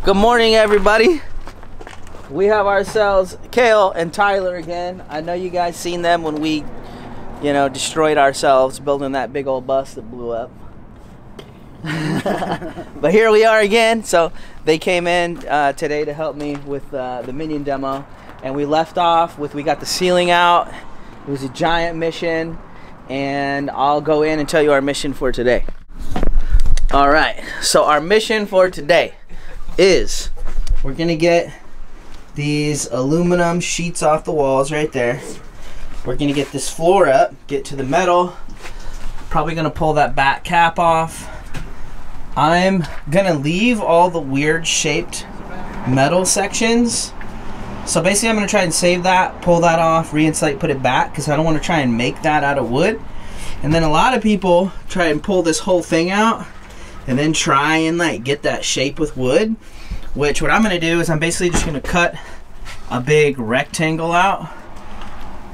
Good morning, everybody. We have ourselves Kale and Tyler again. I know you guys seen them when we, destroyed ourselves building that big old bus that blew up. But here we are again. So they came in today to help me with the Minion demo, and we left off with we got the ceiling out. It was a giant mission, and I'll go in and tell you our mission for today. All right, so our mission for today is we're gonna get these aluminum sheets off the walls right there. We're gonna get this floor up, get to the metal, probably gonna pull that back cap off. I'm gonna leave all the weird shaped metal sections. So basically I'm gonna try and save that, pull that off, re-insulate, put it back, because I don't want to try and make that out of wood. And then a lot of people try and pull this whole thing out and then try and like get that shape with wood, which what I'm gonna do is I'm basically just gonna cut a big rectangle out.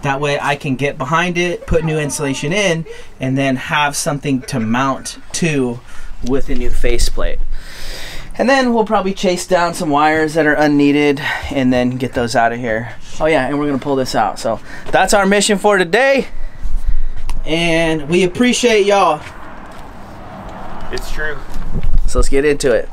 That way I can get behind it, put new insulation in, and then have something to mount to with a new faceplate. And then we'll probably chase down some wires that are unneeded and then get those out of here. Oh yeah, and we're gonna pull this out. So that's our mission for today. And we appreciate y'all. It's true. So let's get into it.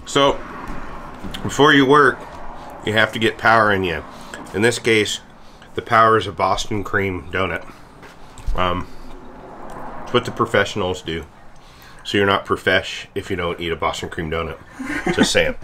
So, before you work, you have to get power in you. In this case, the power is a Boston cream donut. It's what the professionals do. So you're not profesh if you don't eat a Boston cream donut. Just saying.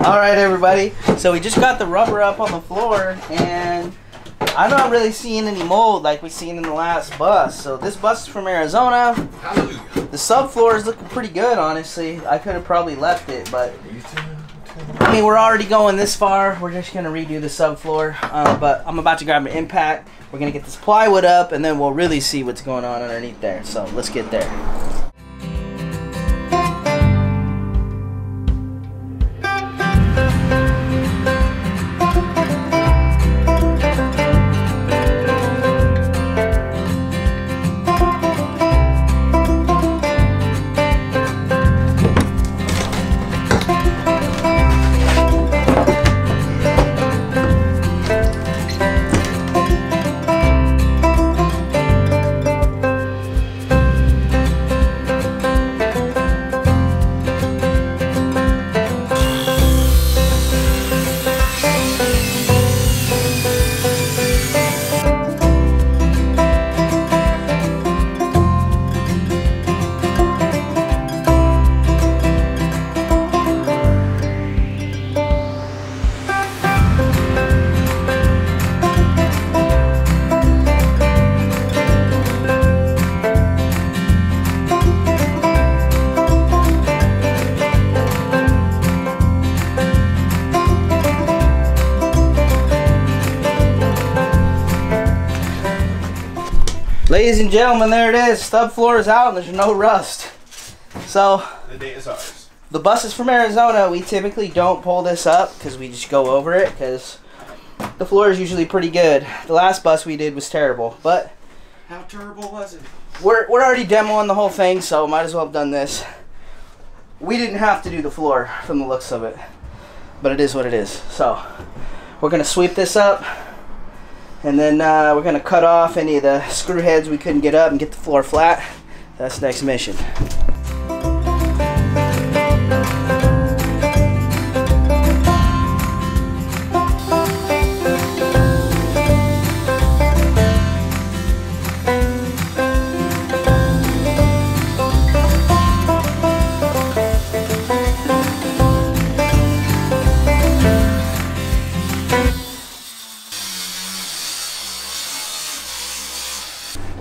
All right, everybody. So we just got the rubber up on the floor, and I'm not really seeing any mold like we seen in the last bus. So this bus is from Arizona. Hallelujah. The subfloor is looking pretty good, honestly. I could have probably left it, but I mean, we're already going this far. We're just gonna redo the subfloor. But I'm about to grab an impact. We're gonna get this plywood up, and then we'll really see what's going on underneath there. So let's get there. Ladies and gentlemen, there it is. Stub floor is out and there's no rust. So The day is ours. the bus is from Arizona. We typically don't pull this up because we just go over it because the floor is usually pretty good. The last bus we did was terrible, but How terrible was it? we're already demoing the whole thing, so might as well have done this. We didn't have to do the floor from the looks of it, but it is what it is. So we're gonna sweep this up, and then we're gonna cut off any of the screw heads we couldn't get up and get the floor flat. That's the next mission.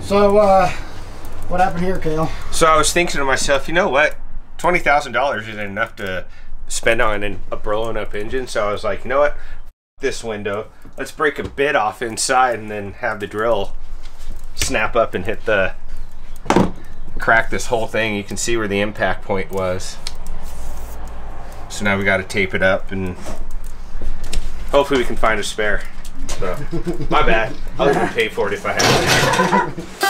So, what happened here, Kale? So I was thinking to myself, you know what? $20,000 isn't enough to spend on a blown up engine. So I was like, you know what? This window, let's break a bit off inside and then have the drill snap up and hit the crack this whole thing. You can see where the impact point was. So now we got to tape it up and hopefully we can find a spare. So my bad. I was gonna pay for it if I had to.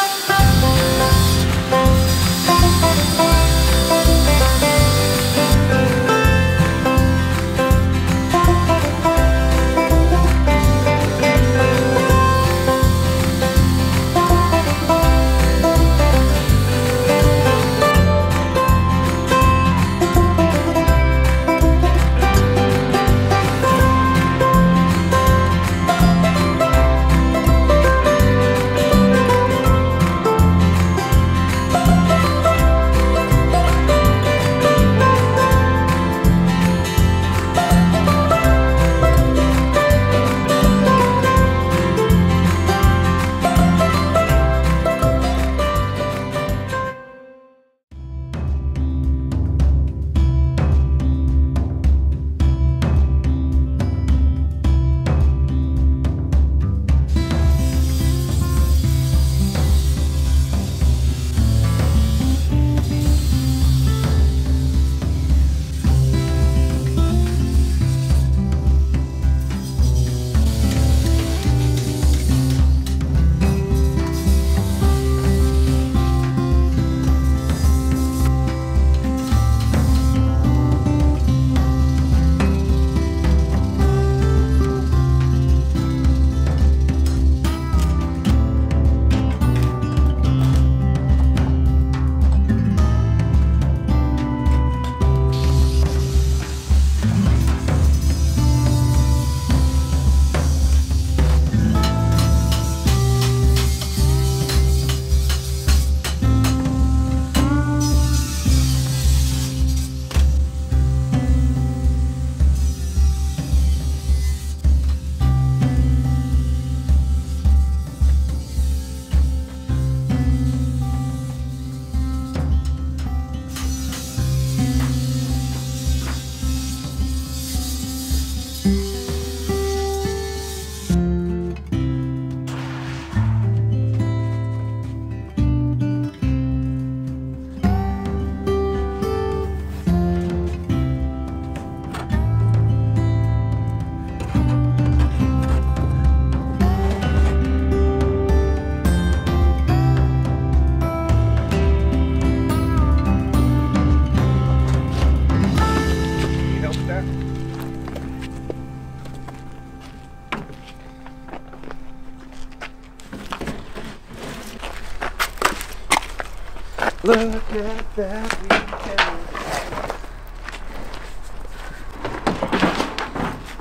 Look at that weekend.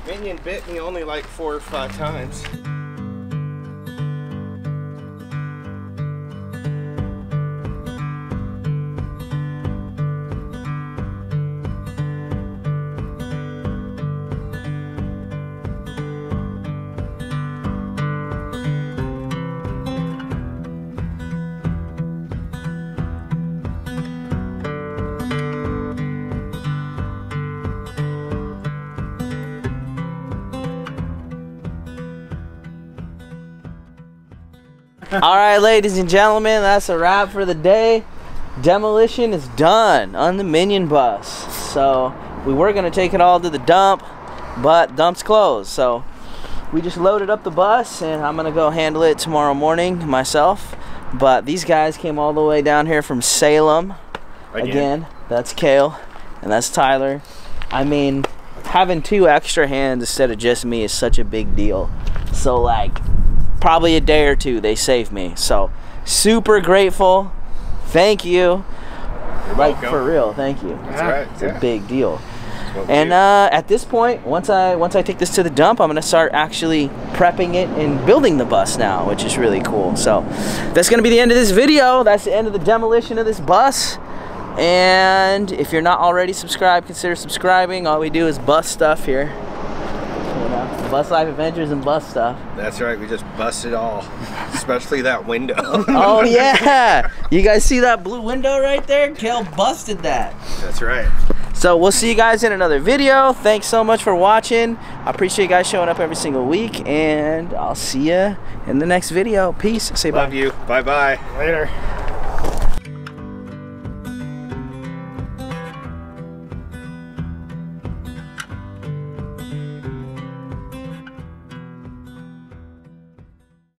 Minion bit me only like 4 or 5 times. All right, ladies and gentlemen, that's a wrap for the day. Demolition is done on the Minion Bus. So we were gonna take it all to the dump, but dump's closed. So we just loaded up the bus, and I'm gonna go handle it tomorrow morning myself. But these guys came all the way down here from Salem. Again, that's Kale, and that's Tyler. I mean, having 2 extra hands instead of just me is such a big deal. So like, probably a day or 2 they saved me. So super grateful. Thank you. You're like welcome. For real, thank you. That's right. It's a big deal. And at this point, once I take this to the dump, I'm gonna start actually prepping it and building the bus now, which is really cool. So that's gonna be the end of this video. That's the end of the demolition of this bus. And if you're not already subscribed, consider subscribing. All we do is bus stuff here. You know, bus life adventures and bus stuff. That's right, we just busted all, especially that window. Oh yeah, you guys see that blue window right there? Kale busted that. That's right. So we'll see you guys in another video. Thanks so much for watching. I appreciate you guys showing up every single week, and I'll see you in the next video. Peace. Say bye. Love you. Bye bye. Later.